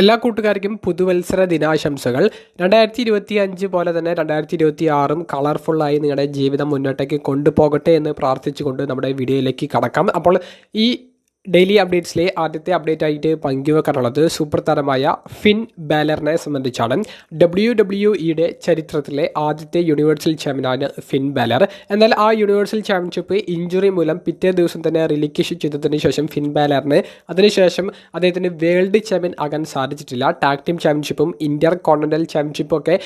എല്ലാ കൂട്ടുകാർക്കും പുതുവത്സര ദിനാശംസകൾ. 2025 പോലെ തന്നെ 2026 കളർഫുള്ളായി നിങ്ങളുടെ ജീവിതം മുന്നോട്ടേക്ക് കൊണ്ടുപോകട്ടെ എന്ന് പ്രാർത്ഥിച്ചുകൊണ്ട് നമ്മുടെ വീഡിയോയിലേക്ക് കടക്കാം. അപ്പോൾ ഈ ഡെയിലി അപ്ഡേറ്റ്സിലെ ആദ്യത്തെ അപ്ഡേറ്റ് ആയിട്ട് പങ്കുവെക്കാനുള്ളത് സൂപ്പർ താരമായ ഫിൻ ബാലറിനെ സംബന്ധിച്ചാണ്. WWE ചരിത്രത്തിലെ ആദ്യത്തെ യൂണിവേഴ്സൽ ചാമ്പ്യനാണ് ഫിൻ ബാലർ. എന്നാൽ ആ യൂണിവേഴ്സൽ ചാമ്പ്യൻഷിപ്പ് ഇഞ്ചുറി മൂലം പിറ്റേ ദിവസം തന്നെ റിലിക്വിഷ് ചെയ്തതിന് ശേഷം ഫിൻ ബാലറിന് അതിനുശേഷം അദ്ദേഹത്തിന് വേൾഡ് ചാമ്പ്യൻ ആകാൻ സാധിച്ചിട്ടില്ല. ടാഗ് ടീം ചാമ്പ്യൻഷിപ്പും ഇന്റർ കോണ്ടിനെന്റൽ ചാമ്പ്യൻഷിപ്പും ഒക്കെ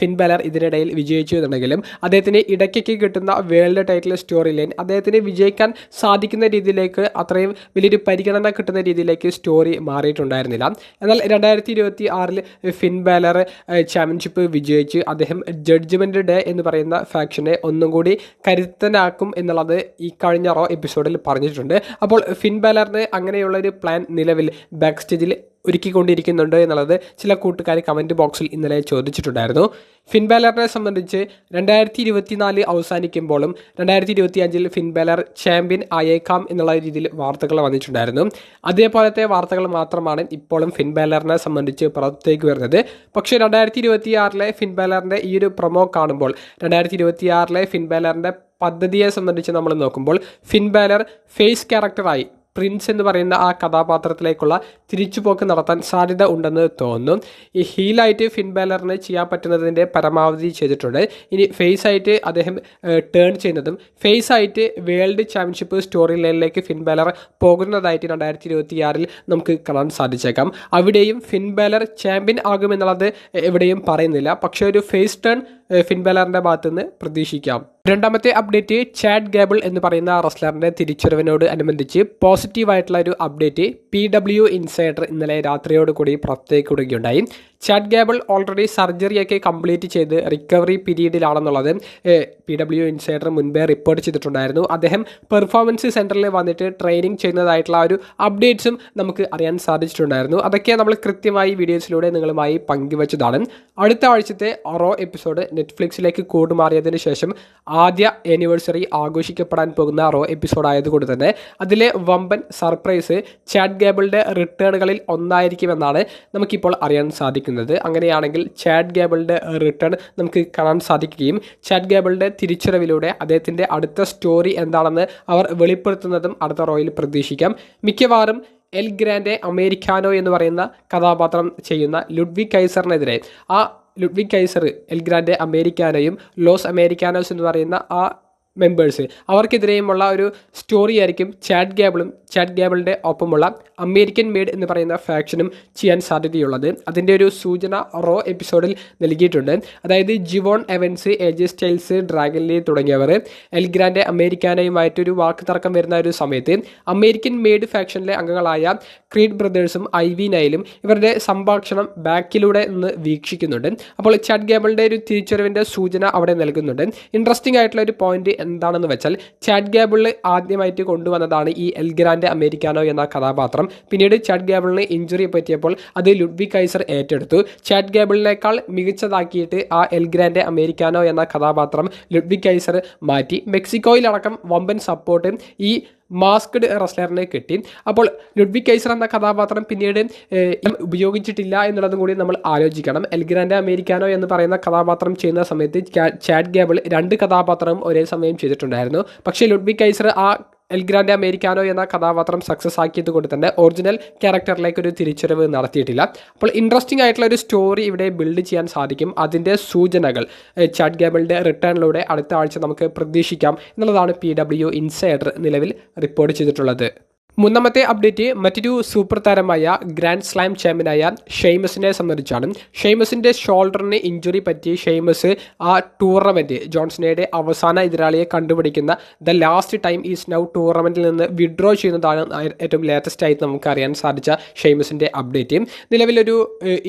ഫിൻ ബാലർ ഇതിനിടയിൽ വിജയിച്ചിട്ടുണ്ടെങ്കിലും അദ്ദേഹത്തിന് ഇടയ്ക്കൊക്കെ കിട്ടുന്ന വേൾഡ് ടൈറ്റിൽ സ്റ്റോറി ലൈൻ അദ്ദേഹത്തിന് വിജയിക്കാൻ സാധിക്കുന്ന രീതിയിലേക്ക് അത്രയും വലിയൊരു പരിഗണന കിട്ടുന്ന രീതിയിലേക്ക് സ്റ്റോറി മാറിയിട്ടുണ്ടായിരുന്നില്ല. എന്നാൽ 2026 ഫിൻ ബാലർ ചാമ്പ്യൻഷിപ്പ് വിജയിച്ച് അദ്ദേഹം ജഡ്ജ്മെന്റ് ഡേ എന്ന് പറയുന്ന ഫാക്ഷനെ ഒന്നും കൂടി കരുത്തനാക്കും എന്നുള്ളത് ഈ കഴിഞ്ഞ റോ എപ്പിസോഡിൽ പറഞ്ഞിട്ടുണ്ട്. അപ്പോൾ ഫിൻ ബാലറിന് അങ്ങനെയുള്ള ഒരു പ്ലാൻ നിലവിൽ ബാക്ക് സ്റ്റേജിൽ ഒരുക്കിക്കൊണ്ടിരിക്കുന്നുണ്ട് എന്നുള്ളത് ചില കൂട്ടുകാർ കമൻറ്റ് ബോക്സിൽ ഇന്നലെ ചോദിച്ചിട്ടുണ്ടായിരുന്നു. ഫിൻ ബാലറിനെ സംബന്ധിച്ച് 2024 അവസാനിക്കുമ്പോഴും 2025 ഫിൻ ബാലർ ചാമ്പ്യൻ ആയേക്കാം എന്നുള്ള രീതിയിൽ വാർത്തകൾ വന്നിട്ടുണ്ടായിരുന്നു. അതേപോലത്തെ വാർത്തകൾ മാത്രമാണ് ഇപ്പോഴും ഫിൻ ബാലറിനെ സംബന്ധിച്ച് പുറത്തേക്ക് വരുന്നത്. പക്ഷേ 2026 ഫിൻ ബാലറിൻ്റെ ഈ ഒരു പ്രൊമോ കാണുമ്പോൾ 2026 ഫിൻ ബാലറിൻ്റെ പദ്ധതിയെ സംബന്ധിച്ച് നമ്മൾ നോക്കുമ്പോൾ ഫിൻ ബാലർ ഫേസ് ക്യാരക്ടറായി പ്രിൻസ് എന്ന് പറയുന്ന ആ കഥാപാത്രത്തിലേക്കുള്ള തിരിച്ചുപോക്ക് നടത്താൻ സാധ്യത ഉണ്ടെന്ന് തോന്നുന്നു. ഈ ഹീലായിട്ട് ഫിൻ ബാലറിന് ചെയ്യാൻ പറ്റുന്നതിൻ്റെ പരമാവധി ചെയ്തിട്ടുണ്ട്. ഇനി ഫേസ് ആയിട്ട് അദ്ദേഹം ടേൺ ചെയ്യുന്നതും ഫേസ് ആയിട്ട് വേൾഡ് ചാമ്പ്യൻഷിപ്പ് സ്റ്റോറി ലൈനിലേക്ക് ഫിൻ ബാലർ പോകുന്നതായിട്ട് 2026 നമുക്ക് കാണാൻ സാധിച്ചേക്കാം. അവിടെയും ഫിൻ ബാലർ ചാമ്പ്യൻ ആകുമെന്നുള്ളത് എവിടെയും പറയുന്നില്ല. പക്ഷേ ഒരു ഫേസ് ടേൺ ഫിൻ ബാലറിൻ്റെ ഭാഗത്തു നിന്ന് പ്രതീക്ഷിക്കാം. രണ്ടാമത്തെ അപ്ഡേറ്റ് ചാഡ് ഗേബിൾ എന്ന് പറയുന്ന റെസ്ലറിന്റെ തിരിച്ചുവരവിനോട് അനുബന്ധിച്ച് പോസിറ്റീവായിട്ടുള്ള ഒരു അപ്ഡേറ്റ് PW ഇൻസൈഡർ ഇന്നലെ രാത്രിയോട് കൂടി പുറത്തേക്ക് വിടുകയുണ്ടായി. ചാഡ് ഗേബിൾ ഓൾറെഡി സർജറിയൊക്കെ കംപ്ലീറ്റ് ചെയ്ത് റിക്കവറി പീരീഡിലാണെന്നുള്ളത് PW ഇൻസൈഡർ മുൻപേ റിപ്പോർട്ട് ചെയ്തിട്ടുണ്ടായിരുന്നു. അദ്ദേഹം പെർഫോമൻസ് സെൻറ്ററിൽ വന്നിട്ട് ട്രെയിനിങ് ചെയ്യുന്നതായിട്ടുള്ള ഒരു അപ്ഡേറ്റ്സും നമുക്ക് അറിയാൻ സാധിച്ചിട്ടുണ്ടായിരുന്നു. അതൊക്കെ നമ്മൾ കൃത്യമായി വീഡിയോസിലൂടെ നിങ്ങളുമായി പങ്കുവച്ചതാണ്. അടുത്ത ആഴ്ചത്തെ റോ എപ്പിസോഡ് നെറ്റ്ഫ്ലിക്സിലേക്ക് കൂടുമാറിയതിനു ശേഷം ആദ്യ ആനിവേഴ്സറി ആഘോഷിക്കപ്പെടാൻ പോകുന്ന റോ എപ്പിസോഡ് ആയതുകൊണ്ട് തന്നെ അതിലെ വമ്പൻ സർപ്രൈസ് ചാഡ് ഗേബിളിൻ്റെ റിട്ടേണുകളിൽ ഒന്നായിരിക്കുമെന്നാണ് നമുക്കിപ്പോൾ അറിയാൻ സാധിക്കുന്നത്. അങ്ങനെയാണെങ്കിൽ ചാഡ് ഗേബിളിൻ്റെ റിട്ടേൺ നമുക്ക് കാണാൻ സാധിക്കുകയും ചാഡ് ഗേബിളിൻ്റെ തിരിച്ചുവരവിലൂടെ അദ്ദേഹത്തിൻ്റെ അടുത്ത സ്റ്റോറി എന്താണെന്ന് അവർ വെളിപ്പെടുത്തുന്നതും അടുത്ത റോയിൽ പ്രതീക്ഷിക്കാം. മിക്കവാറും എൽ ഗ്രാൻഡെ അമേരിക്കാനോ എന്ന് പറയുന്ന കഥാപാത്രം ചെയ്യുന്ന ലുഡ്വിഗ് കൈസറിനെതിരെ ആ ലുഡ്വിഗ് കൈസർ എൽ ഗ്രാൻഡെ അമേരിക്കാനോയും ലോസ് അമേരിക്കാനോസ് എന്ന് പറയുന്ന ആ മെമ്പേഴ്സ് അവർക്കെതിരെയുമുള്ള ഒരു സ്റ്റോറി ആയിരിക്കും ചാഡ് ഗേബിളിൻ്റെ ഒപ്പമുള്ള അമേരിക്കൻ മെയ്ഡ് എന്ന് പറയുന്ന ഫാക്ഷനും ചെയ്യാൻ സാധ്യതയുള്ളത്. അതിൻ്റെ ഒരു സൂചന റോ എപ്പിസോഡിൽ നൽകിയിട്ടുണ്ട്. അതായത് Jevon Evans, AJ Styles, Dragon Lee തുടങ്ങിയവർ എൽ ഗ്രാൻഡെ അമേരിക്കാനയുമായിട്ടൊരു വാക്ക് തർക്കം വരുന്ന ഒരു സമയത്ത് അമേരിക്കൻ മെയ്ഡ് ഫാക്ഷനിലെ അംഗങ്ങളായ ക്രീഡ് ബ്രദേഴ്സും IV നൈലും ഇവരുടെ സംഭാഷണം ബാക്കിലൂടെ നിന്ന് വീക്ഷിക്കുന്നുണ്ട്. അപ്പോൾ ചാഡ് ഗേബിളിൻ്റെ ഒരു തിരിച്ചുവരവിൻ്റെ സൂചന അവിടെ നൽകുന്നുണ്ട്. ഇൻട്രസ്റ്റിംഗ് ആയിട്ടുള്ള ഒരു പോയിന്റ് എന്താണെന്ന് വെച്ചാൽ ചാഡ് ഗേബിളിൽ ആദ്യമായിട്ട് കൊണ്ടുവന്നതാണ് ഈ എൽ ഗ്രാൻഡെ അമേരിക്കാനോ എന്ന കഥാപാത്രം. പിന്നീട് ചാഡ് ഗേബിളിന് ഇഞ്ചുറി പറ്റിയപ്പോൾ അത് ലുഡ്വിഗ് കൈസർ ഏറ്റെടുത്തു. ചാഡ് ഗേബിളിനേക്കാൾ മികച്ചതാക്കിയിട്ട് ആ എൽ ഗ്രാൻഡെ അമേരിക്കാനോ എന്ന കഥാപാത്രം ലുഡ്വിഗ് കൈസർ മാറ്റി. മെക്സിക്കോയിലടക്കം വമ്പൻ സപ്പോർട്ട് ഈ മാസ്ക്ഡ് റെസ്ലറിനെ കിട്ടി. അപ്പോൾ ലുഡ്വിഗ് കൈസർ എന്ന കഥാപാത്രം പിന്നീട് ഉപയോഗിച്ചിട്ടില്ല എന്നുള്ളതും കൂടി നമ്മൾ ആലോചിക്കണം. എൽ ഗ്രാൻഡെ അമേരിക്കാനോ എന്ന് പറയുന്ന കഥാപാത്രം ചെയ്യുന്ന സമയത്ത് ചാഡ് ഗേബിൾ 2 കഥാപാത്രവും ഒരേ സമയം ചെയ്തിട്ടുണ്ടായിരുന്നു. പക്ഷേ ലുഡ്വിഗ് കൈസർ ആ എൽ ഗ്രാൻഡെ അമേരിക്കാനോ എന്ന കഥാപാത്രം സക്സസ് ആക്കിയത് കൊണ്ട് തന്നെ ഒറിജിനൽ ക്യാരക്ടറിലേക്ക് ഒരു തിരിച്ചുവരവ് നടത്തിയിട്ടില്ല. അപ്പോൾ ഇൻട്രസ്റ്റിംഗ് ആയിട്ടുള്ള ഒരു സ്റ്റോറി ഇവിടെ ബിൽഡ് ചെയ്യാൻ സാധിക്കും. അതിൻ്റെ സൂചനകൾ ചാഡ് ഗേബിളിൻ്റെ റിട്ടേണിലൂടെ അടുത്ത ആഴ്ച നമുക്ക് പ്രതീക്ഷിക്കാം എന്നുള്ളതാണ് PW ഇൻസൈഡർ നിലവിൽ റിപ്പോർട്ട് ചെയ്തിട്ടുള്ളത്. മൂന്നാമത്തെ അപ്ഡേറ്റ് മറ്റൊരു സൂപ്പർ താരമായ ഗ്രാൻഡ് സ്ലാം ചാമ്പ്യനായ ഷെയ്മസിനെ സംബന്ധിച്ചാണ്. ഷെയ്മസിൻ്റെ ഷോൾഡറിന് ഇഞ്ചുറി പറ്റി ഷെയ്മസ് ആ ടൂർണമെൻറ്റ് ജോൺസണയുടെ അവസാന എതിരാളിയെ കണ്ടുപിടിക്കുന്ന the last time is now ടൂർണമെൻറ്റിൽ നിന്ന് വിഡ്രോ ചെയ്യുന്നതാണ് ഏറ്റവും ലേറ്റസ്റ്റ് ആയിട്ട് നമുക്ക് അറിയാൻ സാധിച്ച ഷെയ്മസിൻ്റെ അപ്ഡേറ്റ്. നിലവിലൊരു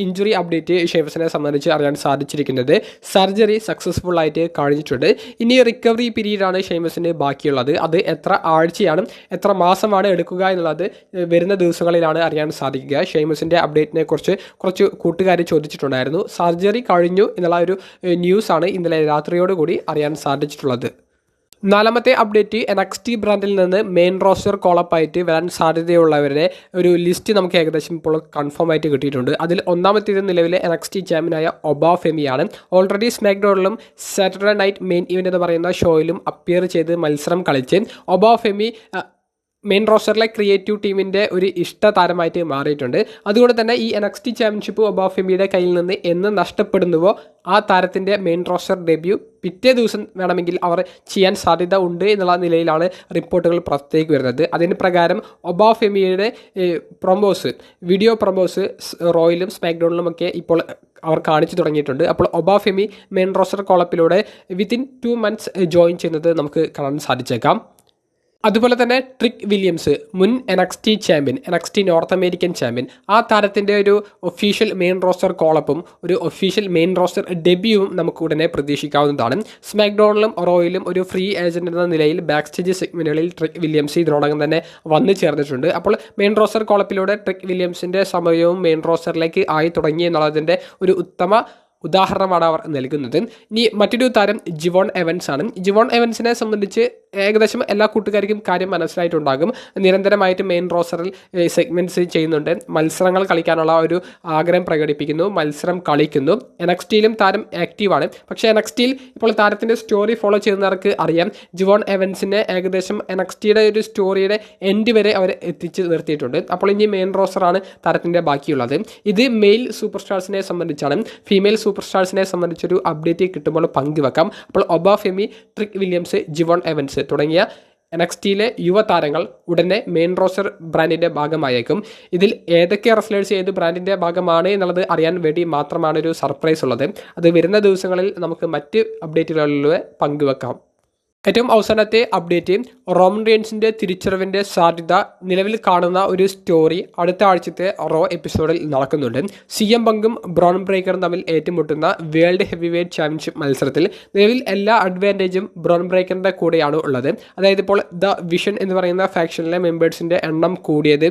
ഇഞ്ചുറി അപ്ഡേറ്റ് ഷെയ്മസിനെ സംബന്ധിച്ച് അറിയാൻ സാധിച്ചിരിക്കുന്നത് സർജറി സക്സസ്ഫുൾ ആയിട്ട് കഴിഞ്ഞിട്ടുണ്ട്. ഇനി റിക്കവറി പീരീഡാണ് ഷെയ്മസിന് ബാക്കിയുള്ളത്. അത് എത്ര ആഴ്ചയാണ് എത്ര മാസമാണ് എടുക്കുക എന്നുള്ളത് വരുന്ന ദിവസങ്ങളിലാണ് അറിയാൻ സാധിക്കുക. ഷെയ്മസിൻ്റെ അപ്ഡേറ്റിനെ കുറിച്ച് കുറച്ച് കൂട്ടുകാർ ചോദിച്ചിട്ടുണ്ടായിരുന്നു. സർജറി കഴിഞ്ഞു എന്നുള്ള ഒരു ന്യൂസാണ് ഇന്നലെ രാത്രിയോടുകൂടി അറിയാൻ സാധിച്ചിട്ടുള്ളത്. നാലാമത്തെ അപ്ഡേറ്റ് NXT ബ്രാൻഡിൽ നിന്ന് മെയിൻ റോസ്റ്റർ കോളപ്പായിട്ട് വരാൻ സാധ്യതയുള്ളവരുടെ ഒരു ലിസ്റ്റ് നമുക്ക് ഏകദേശം ഇപ്പോൾ കൺഫേം ആയിട്ട് കിട്ടിയിട്ടുണ്ട്. അതിൽ ഒന്നാമത്തേത് നിലവിലെ NXT ചാമ്പ്യനായ ഒബാ ഫെമിയാണ്. ഓൾറെഡി സ്മാക്ഡൗണിലും സാറ്റർഡേ നൈറ്റ് മെയിൻ ഇവൻ്റ് എന്ന് പറയുന്ന ഷോയിലും അപ്പിയർ ചെയ്ത് മത്സരം കളിച്ച് ഒബാ ഫെമി മെയിൻ റോസ്റ്ററിലെ ക്രിയേറ്റീവ് ടീമിൻ്റെ ഒരു ഇഷ്ട താരമായിട്ട് മാറിയിട്ടുണ്ട്. അതുകൊണ്ട് തന്നെ ഈ NXT ചാമ്പ്യൻഷിപ്പ് ഒബാ ഫെമിയുടെ കയ്യിൽ നിന്ന് എന്ന് നഷ്ടപ്പെടുന്നുവോ ആ താരത്തിൻ്റെ മെയിൻ റോസ്റ്റർ ഡെബ്യൂ പിറ്റേ ദിവസം വേണമെങ്കിൽ അവർ ചെയ്യാൻ സാധ്യത ഉണ്ട് എന്നുള്ള നിലയിലാണ് റിപ്പോർട്ടുകൾ പുറത്തേക്ക് വരുന്നത്. അതിന് പ്രകാരം ഒബാ ഫെമിയുടെ വീഡിയോ പ്രൊമോസ് റോയിലും സ്മാക്ഡൗണിലുമൊക്കെ ഇപ്പോൾ അവർ കാണിച്ചു തുടങ്ങിയിട്ടുണ്ട്. അപ്പോൾ ഒബാ ഫെമി മെയിൻ റോസ്റ്റർ കോളപ്പിലൂടെ വിത്തിൻ 2 months ജോയിൻ ചെയ്യുന്നത് നമുക്ക് കാണാൻ സാധിച്ചേക്കാം. അതുപോലെ തന്നെ ട്രിക് വില്യംസ്, മുൻ NXT champion, NXT North American champion, ആ താരത്തിൻ്റെ ഒരു ഒഫീഷ്യൽ മെയിൻ റോസ്റ്റർ കോളപ്പും ഒരു ഒഫീഷ്യൽ മെയിൻ റോസ്റ്റർ ഡെബ്യൂവും നമുക്ക് ഉടനെ പ്രതീക്ഷിക്കാവുന്നതാണ്. സ്മാക്ഡൗണിലും റോയിലും ഒരു ഫ്രീ ഏജന്റ് എന്ന നിലയിൽ ബാക്ക് സ്റ്റേജ് സെഗ്മെന്റുകളിൽ ട്രിക് വില്യംസ് ഇതിനോടകം തന്നെ വന്നു ചേർന്നിട്ടുണ്ട്. അപ്പോൾ മെയിൻ റോസ്റ്റർ കോളപ്പിലൂടെ ട്രിക് വില്യംസിൻ്റെ സമയവും മെയിൻ റോസ്റ്ററിലേക്ക് ആയി തുടങ്ങി എന്നുള്ളതിൻ്റെ ഒരു ഉത്തമ ഉദാഹരണമാണ് അവർ നൽകുന്നത്. ഇനി മറ്റൊരു താരം ജിവോൺ എവൻസ് ആണ്. ജിവോൺ എവൻസിനെ സംബന്ധിച്ച് ഏകദേശം എല്ലാ കൂട്ടുകാർക്കും കാര്യം മനസ്സിലായിട്ടുണ്ടാകും. നിരന്തരമായിട്ട് മെയിൻ റോസ്റ്ററിൽ സെഗ്മെൻറ്റ്സ് ചെയ്യുന്നുണ്ട്, മത്സരങ്ങൾ കളിക്കാനുള്ള ഒരു ആഗ്രഹം പ്രകടിപ്പിക്കുന്നു, മത്സരം കളിക്കുന്നു. NXTയിലും താരം ആക്റ്റീവാണ്. പക്ഷേ NXTയിൽ ഇപ്പോൾ താരത്തിൻ്റെ സ്റ്റോറി ഫോളോ ചെയ്യുന്നവർക്ക് അറിയാം, ജിവോൺ എവൻസിനെ ഏകദേശം NXTയുടെ ഒരു സ്റ്റോറിയുടെ എൻഡ് വരെ അവർ എത്തിച്ച് നിർത്തിയിട്ടുണ്ട്. അപ്പോൾ ഇനി മെയിൻ റോസ്റ്ററാണ് താരത്തിൻ്റെ ബാക്കിയുള്ളത്. ഇത് മെയിൽ സൂപ്പർ സ്റ്റാർസിനെ സംബന്ധിച്ചാണ്. ഫീമെയിൽ സൂപ്പർ സ്റ്റാർസിനെ സംബന്ധിച്ചൊരു അപ്ഡേറ്റ് കിട്ടുമ്പോൾ പങ്കുവെക്കാം. അപ്പോൾ Oba Femi, trick Williams, ജിവോൺ Evans തുടങ്ങിയ NXTയിലെ യുവതാരങ്ങൾ ഉടനെ മെയിൻ റോസ്റ്റർ ബ്രാൻഡിൻ്റെ ഭാഗമായേക്കും. ഇതിൽ ഏതൊക്കെ റെസ്ലേഴ്സ് ഏത് ബ്രാൻഡിൻ്റെ ഭാഗമാണ് എന്നുള്ളത് അറിയാൻ വേണ്ടി മാത്രമാണ് ഒരു സർപ്രൈസ് ഉള്ളത്. അത് വരുന്ന ദിവസങ്ങളിൽ നമുക്ക് മറ്റ് അപ്ഡേറ്റുകളിലൂടെ പങ്കുവെക്കാം. ഏറ്റവും അവസാനത്തെ അപ്ഡേറ്റ്, റോമൻ റെയിൻസിൻ്റെ തിരിച്ചറിവിൻ്റെ സാധ്യത നിലവിൽ കാണുന്ന ഒരു സ്റ്റോറി അടുത്ത ആഴ്ചത്തെ റോ എപ്പിസോഡിൽ നടക്കുന്നുണ്ട്. CM പങ്കും ബ്രോൺ ബ്രേക്കറും തമ്മിൽ ഏറ്റുമുട്ടുന്ന വേൾഡ് ഹെവി വെയ്റ്റ് ചാമ്പ്യൻഷിപ്പ് മത്സരത്തിൽ നിലവിൽ എല്ലാ അഡ്വാൻറ്റേജും ബ്രോൺ ബ്രേക്കറിൻ്റെ കൂടെയാണ് ഉള്ളത്. അതായത് ഇപ്പോൾ ദ വിഷൻ എന്ന് പറയുന്ന ഫാക്ഷനിലെ മെമ്പേഴ്സിൻ്റെ എണ്ണം കൂടിയത്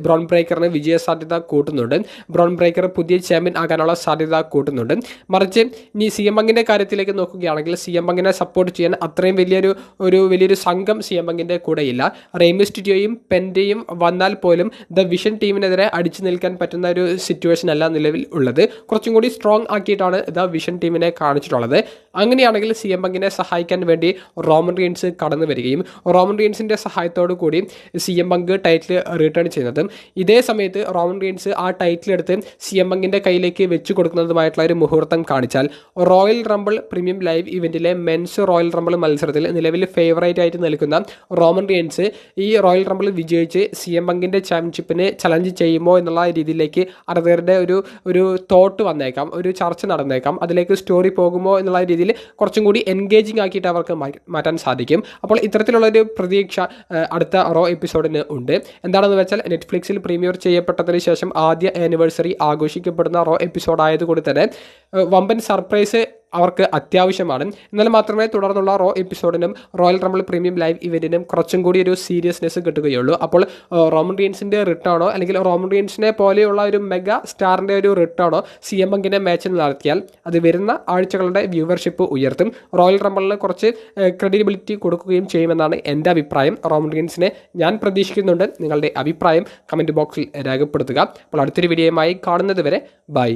ബ്രോൺ ബ്രേക്കറിന് വിജയ സാധ്യത കൂട്ടുന്നുണ്ട്. ബ്രോൺ ബ്രേക്കർ പുതിയ ചാമ്പ്യൻ ആകാനുള്ള സാധ്യത കൂട്ടുന്നുണ്ട്. മറിച്ച് ഇനി CM പങ്കിൻ്റെ കാര്യത്തിലേക്ക് നോക്കുകയാണെങ്കിൽ CM പങ്കിനെ സപ്പോർട്ട് ചെയ്യാൻ അത്രയും വലിയൊരു സംഘം CM പങ്കിൻ്റെ കൂടെയില്ല. റെയ്മിസ്റ്റിയോയും പെൻറ്റയും വന്നാൽ പോലും ദ വിഷൻ ടീമിനെതിരെ അടിച്ചു നിൽക്കാൻ പറ്റുന്ന ഒരു സിറ്റുവേഷൻ അല്ല നിലവിൽ ഉള്ളത്. കുറച്ചും കൂടി സ്ട്രോങ് ആക്കിയിട്ടാണ് ദ വിഷൻ ടീമിനെ കാണിച്ചിട്ടുള്ളത്. അങ്ങനെയാണെങ്കിൽ CM പങ്കിനെ സഹായിക്കാൻ വേണ്ടി റോമൻ റെയിൻസ് കടന്നു വരികയും റോമൻ റെയിൻസിൻ്റെ സഹായത്തോടു കൂടി CM പങ്ക് ടൈറ്റിൽ റിട്ടേൺ ചെയ്യുന്നതും ഇതേ സമയത്ത് റോമൻ റെയിൻസ് ആ ടൈറ്റിൽ എടുത്ത് CM പങ്കിൻ്റെ കയ്യിലേക്ക് വെച്ചു കൊടുക്കുന്നതുമായിട്ടുള്ള ഒരു മുഹൂർത്തം കാണിച്ചാൽ റോയൽ റംബിൾ പ്രീമിയം ലൈവ് ഇവൻറ്റിലെ മെൻസ് റോയൽ റംബിൾ മത്സരത്തിൽ നിലവിൽ ഫേവറേറ്റ് ആയിട്ട് നിൽക്കുന്ന റോമൻ റെയിൻസ് ഈ റോയൽ റംബിൾ വിജയിച്ച് CM പങ്കിൻ്റെ ചാമ്പ്യൻഷിപ്പിനെ ചലഞ്ച് ചെയ്യുമോ എന്നുള്ള രീതിയിലേക്ക് ആരാധകരുടെ ഒരു തോട്ട് വന്നേക്കാം, ഒരു ചർച്ച നടന്നേക്കാം. അതിലേക്ക് സ്റ്റോറി പോകുമോ എന്നുള്ള രീതിയിൽ കുറച്ചും കൂടി എൻഗേജിങ് ആക്കിയിട്ട് അവർക്ക് മാറ്റാൻ സാധിക്കും. അപ്പോൾ ഇത്തരത്തിലുള്ളൊരു പ്രതീക്ഷ അടുത്ത റോ എപ്പിസോഡിന് ഉണ്ട്. എന്താണെന്ന് വെച്ചാൽ നെറ്റ്ഫ്ലിക്സിൽ പ്രീമിയർ ചെയ്യപ്പെട്ടതിന് ശേഷം ആദ്യ ആനിവേഴ്സറി ആഘോഷിക്കപ്പെടുന്ന റോ എപ്പിസോഡ് ആയതുകൊണ്ട് തന്നെ വമ്പൻ സർപ്രൈസ് അവർക്ക് അത്യാവശ്യമാണ്. എന്നാൽ മാത്രമേ തുടർന്നുള്ള റോ എപ്പിസോഡിനും റോയൽ റംബിൾ പ്രീമിയം ലൈവ് ഇവൻറ്റിനും കുറച്ചും കൂടി ഒരു സീരിയസ്നെസ് കിട്ടുകയുള്ളൂ. അപ്പോൾ റോമൻ റെയിൻസിൻ്റെ റിട്ടാണോ അല്ലെങ്കിൽ റോമൻ റെയിൻസിനെ പോലെയുള്ള ഒരു മെഗാ സ്റ്റാറിൻ്റെ ഒരു റിട്ടാണോ CM പങ്കിൻ്റെ മാച്ചിൽ നടത്തിയാൽ അത് വരുന്ന ആഴ്ചകളുടെ വ്യൂവർഷിപ്പ് ഉയർത്തും, റോയൽ റംബിളിന് കുറച്ച് ക്രെഡിബിലിറ്റി കൊടുക്കുകയും ചെയ്യുമെന്നാണ് എൻ്റെ അഭിപ്രായം. റോമൻ റെയിൻസിനെ ഞാൻ പ്രതീക്ഷിക്കുന്നുണ്ട്. നിങ്ങളുടെ അഭിപ്രായം കമൻറ്റ് ബോക്സിൽ രേഖപ്പെടുത്തുക. അപ്പോൾ അടുത്തൊരു വീഡിയോയുമായി കാണുന്നത് വരെ ബൈ.